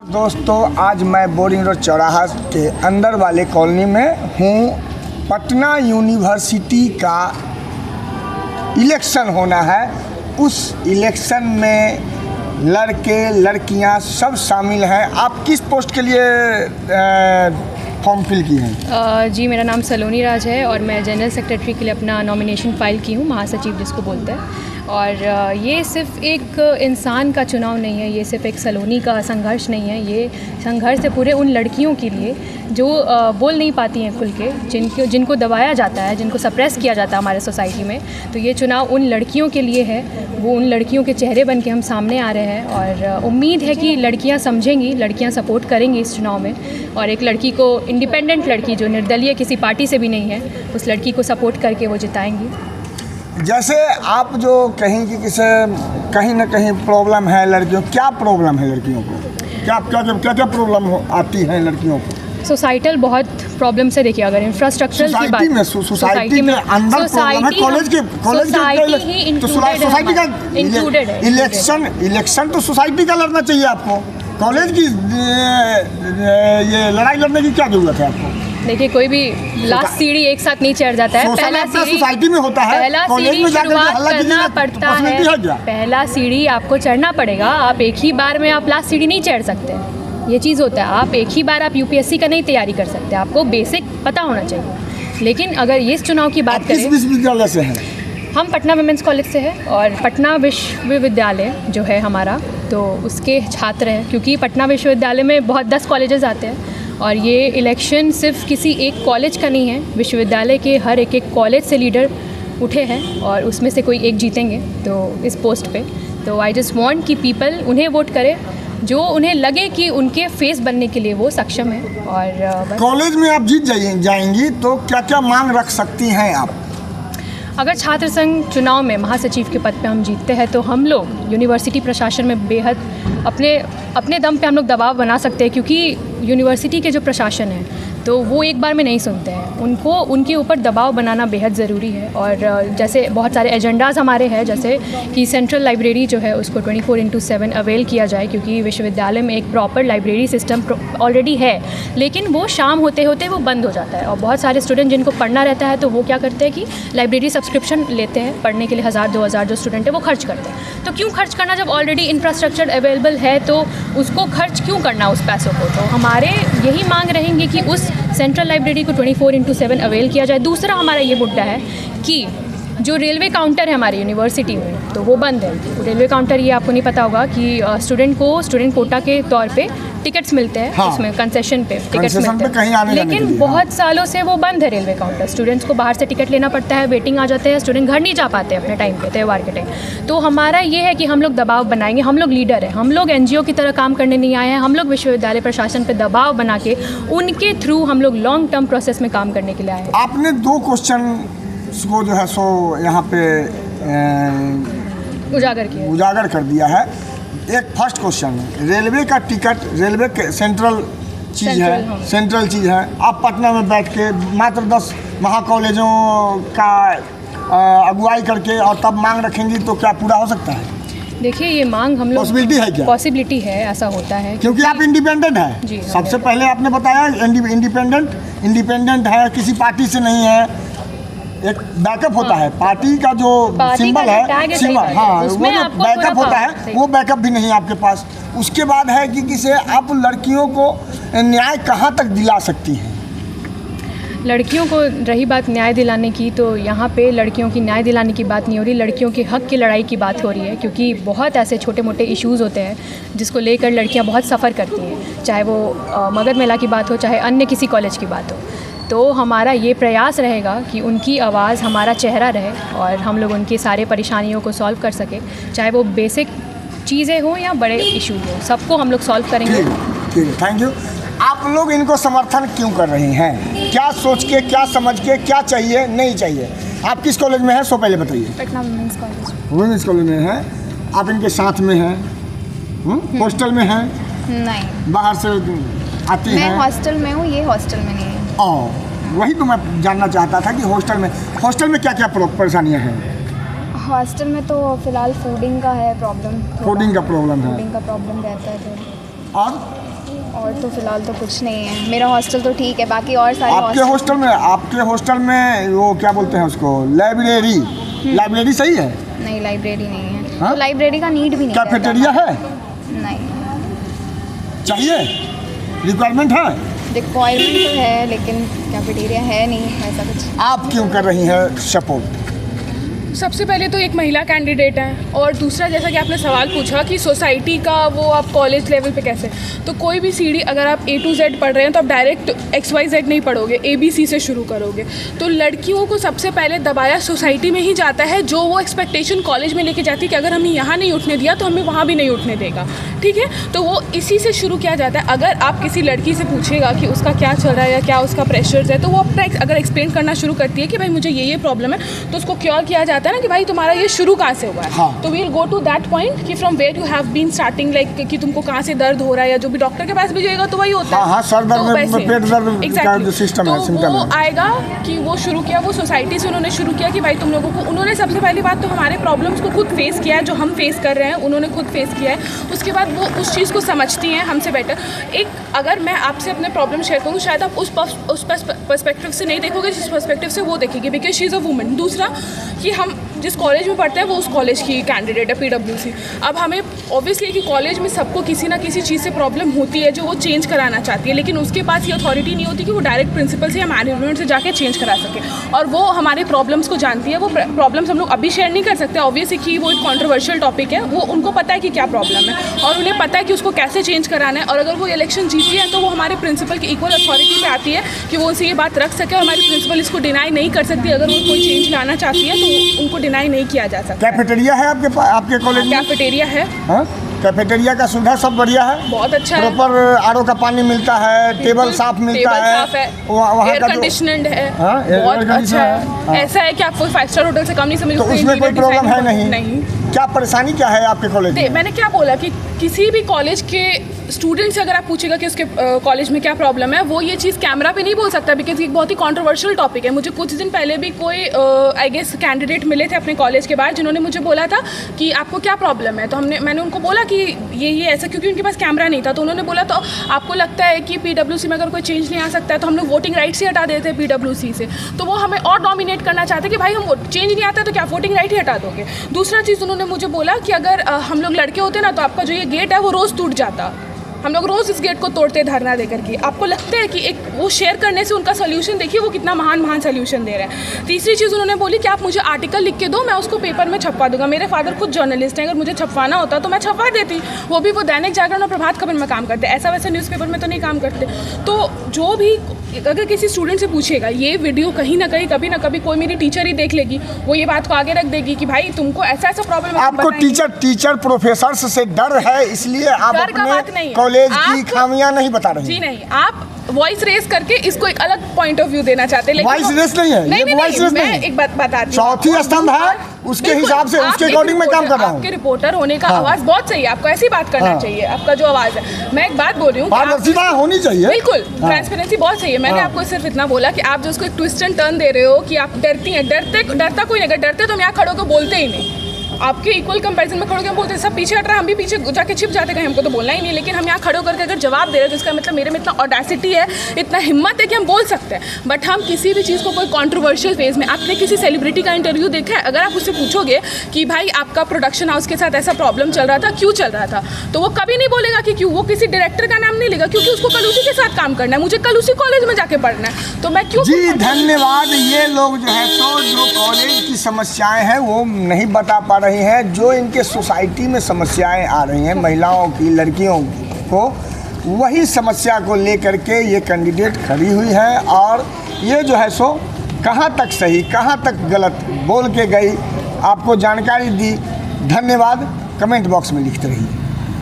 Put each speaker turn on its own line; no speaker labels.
दोस्तों, आज मैं बोरिंग रोड चौराहा के अंदर वाले कॉलोनी में हूँ। पटना यूनिवर्सिटी का इलेक्शन होना है। उस इलेक्शन में लड़के लड़कियाँ सब शामिल हैं। आप किस पोस्ट के लिए फॉर्म फिल की हैं?
जी, मेरा नाम सलोनी राज है और मैं जनरल सेक्रेटरी के लिए अपना नॉमिनेशन फ़ाइल की हूँ, महासचिव जिसको बोलते हैं। और ये सिर्फ एक इंसान का चुनाव नहीं है, ये सिर्फ एक सलोनी का संघर्ष नहीं है। ये संघर्ष है पूरे उन लड़कियों के लिए जो बोल नहीं पाती हैं खुल के, जिनको दबाया जाता है, जिनको सप्रेस किया जाता है हमारे सोसाइटी में। तो ये चुनाव उन लड़कियों के लिए है। वो उन लड़कियों के चेहरे बन के हम सामने आ रहे हैं और उम्मीद है कि लड़कियाँ समझेंगी, लड़कियाँ सपोर्ट करेंगी इस चुनाव में। और एक लड़की को, इंडिपेंडेंट लड़की जो निर्दलीय किसी पार्टी से भी नहीं है, उस लड़की को सपोर्ट करके वो जिताएंगी।
जैसे आप जो कहेंगे कि कहीं ना कहीं प्रॉब्लम है लड़कियों, क्या प्रॉब्लम है लड़कियों को? क्या प्रॉब्लम आती है लड़कियों को?
सोसाइटल बहुत प्रॉब्लम से, देखिए अगर इंफ्रास्ट्रक्चर की बात
में सोसाइटी में अंदर प्रॉब्लम है। कॉलेज के तो सोसाइटी का
इंक्लूडेड है।
इलेक्शन तो सोसाइटी का लड़ना चाहिए आपको। कॉलेज की ये लड़ाई लड़ने की क्या जरूरत है आपको?
देखिए, कोई भी लास्ट सीढ़ी एक साथ नहीं चढ़ जाता है। पहला सीढ़ी
सोसाइटी में होता है,
पहला सीढ़ी शुरुआत करना पड़ता है। पहला सीढ़ी आपको चढ़ना पड़ेगा। आप एक ही बार में आप लास्ट सीढ़ी नहीं चढ़ सकते। ये चीज़ होता है। आप एक ही बार आप यूपीएससी का नहीं तैयारी कर सकते। आपको बेसिक पता होना चाहिए। लेकिन अगर ये इस चुनाव की बात करें,
किस विश्वविद्यालय से हैं?
हम पटना वुमेंस कॉलेज से हैं और पटना विश्वविद्यालय जो है हमारा, तो उसके छात्र हैं। क्योंकि पटना विश्वविद्यालय में बहुत 10 कॉलेजेस आते हैं और ये इलेक्शन सिर्फ किसी एक कॉलेज का नहीं है। विश्वविद्यालय के हर एक कॉलेज से लीडर उठे हैं और उसमें से कोई एक जीतेंगे तो इस पोस्ट पे। तो आई जस्ट वांट कि पीपल उन्हें वोट करें जो उन्हें लगे कि उनके फेस बनने के लिए वो सक्षम है। और
कॉलेज में आप जीत जाएंगी तो क्या क्या मांग रख सकती हैं आप?
अगर छात्र संघ चुनाव में महासचिव के पद पे हम जीतते हैं तो हम लोग यूनिवर्सिटी प्रशासन में बेहद अपने दम पे हम लोग दबाव बना सकते हैं। क्योंकि यूनिवर्सिटी के जो प्रशासन है तो वो एक बार में नहीं सुनते हैं। उनको उनके ऊपर दबाव बनाना बेहद ज़रूरी है। और जैसे बहुत सारे एजेंडाज़ हमारे हैं, जैसे कि सेंट्रल लाइब्रेरी जो है उसको 24/7 अवेल किया जाए। क्योंकि विश्वविद्यालय में एक प्रॉपर लाइब्रेरी सिस्टम ऑलरेडी है, लेकिन वो शाम होते होते वो बंद हो जाता है। और बहुत सारे स्टूडेंट जिनको पढ़ना रहता है तो वो क्या करते हैं कि लाइब्रेरी सब्सक्रिप्शन लेते हैं पढ़ने के लिए। 1000-2000 जो स्टूडेंट है वो खर्च करते हैं। तो क्यों खर्च करना जब ऑलरेडी इंफ्रास्ट्रक्चर अवेलेबल है? तो उसको खर्च क्यों करना उस पैसों को? तो हमारे यही मांग रहेंगे कि उस सेंट्रल लाइब्रेरी को 24/7 अवेल किया जाए। दूसरा हमारा ये मुद्दा है कि जो रेलवे काउंटर है हमारी यूनिवर्सिटी में तो वो बंद है। रेलवे काउंटर, ये आपको नहीं पता होगा कि स्टूडेंट कोटा के तौर पे टिकट्स मिलते हैं। हाँ, उसमें कंसेशन पे टिकट्स मिलते हैं, लेकिन बहुत सालों से वो बंद है रेलवे काउंटर। स्टूडेंट्स को बाहर से टिकट लेना पड़ता है, वेटिंग आ जाते हैं, स्टूडेंट घर नहीं जा पाते अपने टाइम पे, त्यौहार के टाइम। तो हमारा ये है कि हम लोग दबाव बनाएंगे। हम लोग लीडर हैं, हम लोग NGO की तरह काम करने नहीं आए हैं। हम लोग विश्वविद्यालय प्रशासन पर दबाव बना के उनके थ्रू हम लोग लॉन्ग टर्म प्रोसेस में काम करने के लिए आए हैं।
आपने 2 क्वेश्चन को जो है सो यहाँ पे उजागर कर दिया है। एक फर्स्ट क्वेश्चन है, रेलवे का टिकट, रेलवे के सेंट्रल चीज़ है। आप पटना में बैठ के मात्र 10 महाकॉलेजों का अगुवाई करके और तब मांग रखेंगी तो क्या पूरा हो सकता है?
देखिए, ये मांग हम लोग
पॉसिबिलिटी है क्या?
पॉसिबिलिटी है, ऐसा होता है
क्योंकि आप इंडिपेंडेंट हैं। सबसे पहले आपने बताया इंडिपेंडेंट है, किसी पार्टी से नहीं है। एक बैकअप होता है, पार्टी का जो सिंबल है, हाँ, वो बैकअप होता है, वो बैकअप भी नहीं आपके पास। उसके बाद है कि किसे आप लड़कियों को न्याय कहाँ तक दिला सकती हैं?
लड़कियों को रही बात न्याय दिलाने की, तो यहाँ पे लड़कियों की न्याय दिलाने की बात नहीं हो रही, लड़कियों के हक की लड़ाई की बात हो रही है। क्योंकि बहुत ऐसे छोटे मोटे इश्यूज़ होते हैं जिसको लेकर लड़कियाँ बहुत सफ़र करती हैं, चाहे वो मगध मेला की बात हो, चाहे अन्य किसी कॉलेज की बात हो। तो हमारा ये प्रयास रहेगा कि उनकी आवाज़ हमारा चेहरा रहे और हम लोग उनकी सारे परेशानियों को सॉल्व कर सकें, चाहे वो बेसिक चीज़ें हों या बड़े इशू हों, सबको हम लोग सॉल्व करेंगे।
ठीक है, थैंक यू। आप लोग इनको समर्थन क्यों कर रही हैं? क्या सोच के, क्या समझ के, क्या चाहिए नहीं चाहिए? आप किस कॉलेज में हैं, सो पहले बताइए।
Patna women's college.
Women's college में हैं आप, इनके साथ में हैं? हॉस्टल में हैं?
नहीं,
बाहर से आती हैं?
मैं हॉस्टल में हूँ, ये हॉस्टल में नहीं है।
वही तो मैं जानना चाहता था कि हॉस्टल में क्या क्या परेशानियाँ हैं?
हॉस्टल में तो फिलहाल फूडिंग का है प्रॉब्लम।
फूडिंग का प्रॉब्लम है।
फूडिंग का प्रॉब्लम रहता है।
और
और तो फिलहाल तो कुछ नहीं है, मेरा हॉस्टल तो ठीक है, बाकी और सारे
आपके हॉस्टल में वो क्या बोलते हैं उसको, लाइब्रेरी सही है?
नहीं, लाइब्रेरी नहीं है।
हाँ?
तो लाइब्रेरी का नीड भी नहीं है।
कैफेटेरिया है?
नहीं,
चाहिए, रिक्वायरमेंट है?
रिक्वायरमेंट तो है लेकिन कैफेटेरिया है नहीं ऐसा कुछ।
आप क्यों कर रही हैं सपोर्ट?
सबसे पहले तो एक महिला कैंडिडेट है, और दूसरा जैसा कि आपने सवाल पूछा कि सोसाइटी का वो आप कॉलेज लेवल पे कैसे, तो कोई भी सीढ़ी अगर आप A to Z पढ़ रहे हैं तो आप डायरेक्ट XYZ नहीं पढ़ोगे, ABC से शुरू करोगे। तो लड़कियों को सबसे पहले दबाया सोसाइटी में ही जाता है, जो वो एक्सपेक्टेशन कॉलेज में लेके जाती है कि अगर हमें यहाँ नहीं उठने दिया तो हमें वहाँ भी नहीं उठने देगा, ठीक है। तो वो इसी से शुरू किया जाता है। अगर आप किसी लड़की से पूछेगा कि उसका क्या चल रहा है या क्या उसका प्रेशर्स है, तो वो अपना अगर एक्सप्लेन करना शुरू करती है कि भाई मुझे ये प्रॉब्लम है, तो उसको क्योर किया जाता है ना कि भाई तुम्हारा ये शुरू कहाँ से हुआ है।
हाँ।
तो we'll go to that point कि from where you have been starting, like कि तुमको कहाँ से दर्द हो रहा है, या जो भी डॉक्टर के पास भी जाएगा तो वही होता है।
हाँ, सर दर्द
तो वैसे,
पेट दर्द का जो सिस्टम है,
तो वो आएगा कि वो शुरू किया, वो सोसाइटी से उन्होंने शुरू किया कि भाई तुम लोगों को, उन्होंने सबसे पहली बात तो हमारे प्रॉब्लम्स को खुद फेस किया है, जो हम फेस कर रहे हैं उन्होंने खुद फेस किया है। उसके बाद वो उस चीज़ को समझती हैं हमसे बेटर। एक अगर मैं आपसे अपने प्रॉब्लम शेयर करूँ, शायद आप उस पर्सपेक्टिव से नहीं देखोगे जिस पर्सपेक्टिव से वो देखेगी, because she is a woman. दूसरा कि हम जिस कॉलेज में पढ़ते हैं वो उस कॉलेज की कैंडिडेट है, PWC। अब हमें ऑब्वियसली कि कॉलेज में सबको किसी ना किसी चीज़ से प्रॉब्लम होती है जो वो चेंज कराना चाहती है, लेकिन उसके पास ये अथॉरिटी नहीं होती कि वो डायरेक्ट प्रिंसिपल से या मैनेजमेंट से जाके चेंज करा सके। और वो हमारे प्रॉब्लम्स को जानती है। वो प्रॉब्लम्स हम लोग अभी शेयर नहीं कर सकते ऑब्वियसली कि वो एक कॉन्ट्रोवर्शियल टॉपिक है, वो उनको पता है कि क्या प्रॉब्लम है और उन्हें पता है कि उसको कैसे चेंज कराना है। और अगर वो इलेक्शन जीती है तो वो हमारे प्रिंसिपल की इक्वल अथॉरिटी पे आती है कि वो उनसे ये बात रख सके, और हमारी प्रिंसिपल इसको डिनाई नहीं कर सकती। अगर वो कोई चेंज लाना चाहती है तो उनको डिनाई नहीं किया जा सकता।
कैफेटेरिया है आपके कॉलेज में?
कैफेटेरिया है।
हाँ, कैफेटेरिया का सुविधा सब बढ़िया है,
बहुत अच्छा है।
प्रॉपर आरओ का पानी मिलता है, टेबल साफ मिलता है,
वहाँ एयर कंडीशनड है, बहुत अच्छा है। ऐसा है कि आपको 5 स्टार होटल से कम नहीं समझ,
तो उसमें कोई प्रॉब्लम है नहीं? क्या परेशानी क्या है आपके कॉलेज में?
मैंने क्या बोला कि किसी भी कॉलेज के स्टूडेंट से अगर आप पूछेगा कि उसके कॉलेज में क्या प्रॉब्लम है, वो ये चीज़ कैमरा पे नहीं बोल सकता, बिकॉज एक बहुत ही कंट्रोवर्शियल टॉपिक है। मुझे कुछ दिन पहले भी कोई आई गेस कैंडिडेट मिले थे अपने कॉलेज के बाहर, जिन्होंने मुझे बोला था कि आपको क्या प्रॉब्लम है। तो मैंने उनको बोला कि ये ऐसा, क्योंकि उनके पास कैमरा नहीं था। तो उन्होंने बोला तो आपको लगता है कि PWC में अगर कोई चेंज नहीं आ सकता है तो हम लोग वोटिंग राइट्स ही हटा देते हैं PWC से। तो वो हमें और डोमिनेट करना चाहते कि भाई हम चेंज नहीं आता तो क्या वोटिंग राइट ही हटा दोगे। दूसरा चीज़ उन्होंने मुझे बोला कि अगर हम लोग लड़के होते ना तो आपका जो ये गेट है वो रोज़ टूट जाता, हम लोग रोज़ इस गेट को तोड़ते धरना देकर के। आपको लगता है कि एक वो शेयर करने से उनका सोल्यूशन देखिए वो कितना महान सोल्यूशन दे रहे हैं। तीसरी चीज़ उन्होंने बोली कि आप मुझे आर्टिकल लिख के दो, मैं उसको पेपर में छपवा दूंगा। मेरे फादर खुद जर्नलिस्ट हैं, अगर मुझे छपवाना होता तो मैं छपवा देती। वो भी वो दैनिक जागरण और प्रभात खबर में काम करते, ऐसा वैसा न्यूज़पेपर में तो नहीं काम करते। तो जो भी अगर किसी स्टूडेंट से पूछेगा, ये वीडियो कहीं ना कहीं कभी ना कभी कोई मेरी टीचर ही देख लेगी, वो ये बात को आगे रख देगी कि भाई तुमको ऐसा प्रॉब्लम है।
आपको टीचर प्रोफेसर से डर है, इसलिए आप अपने कॉलेज की खामियां नहीं बता रहे?
जी नहीं, आप वॉइस रेस करके इसको एक अलग पॉइंट ऑफ व्यू देना चाहते हैं।
वॉइस रेस नहीं है, ये वॉइस रेस नहीं है।
एक बात बताती हूँ,
चौथी स्तंभ है, उसके हिसाब से उसके अकॉर्डिंग मैं काम कर रहा हूँ।
आपके रिपोर्टर होने का आवाज बहुत सही है, आपको ऐसी बात करना चाहिए। आपका जो आवाज है, मैं एक बात बोल रही हूँ,
पारदर्शिता होनी चाहिए,
बिल्कुल ट्रांसपेरेंसी बहुत सही है। मैंने आपको सिर्फ इतना बोला कि आप जो उसको एक ट्विस्ट एंड टर्न दे रहे हो कि आप डरती हैं। डरता कोई नहीं, अगर डरते तो हम यहाँ खड़े होकर बोलते ही नहीं। आपके इक्वल कंपैरिजन में खड़े होकर हम बोलते हैं सब पीछे हट रहा है, हम भी पीछे जाके छिप जाते हैं, हमको तो बोलना ही नहीं। लेकिन हम यहाँ खड़े होकर अगर जवाब दे रहे हैं तो इसका मतलब मेरे में इतना ऑडेसिटी है, इतना हिम्मत है कि हम बोल सकते हैं। बट हम किसी भी चीज़ को कोई कॉन्ट्रोवर्शियल फेज में, आपने किसी सेलिब्रिटी का इंटरव्यू देखा है, अगर आप उससे पूछोगे कि भाई आपका प्रोडक्शन हाउस के साथ ऐसा प्रॉब्लम चल रहा था, क्यों चल रहा था, तो वो कभी नहीं बोलेगा कि क्यों। वो किसी डायरेक्टर का नाम नहीं लेगा, क्योंकि उसको कल उसी के साथ काम करना है। मुझे कल उसी कॉलेज में जाके पढ़ना है, तो मैं क्यों।
जी धन्यवाद। ये लोग जो है तो जो कॉलेज की समस्याएं हैं वो नहीं बता पा रही हैं, जो इनके सोसाइटी में समस्याएं आ रही हैं महिलाओं की, लड़कियों को, वही समस्या को लेकर के ये कैंडिडेट खड़ी हुई है। और ये जो है सो कहाँ तक सही कहाँ तक गलत बोल के गई, आपको जानकारी दी। धन्यवाद। कमेंट बॉक्स में लिखते रहिए।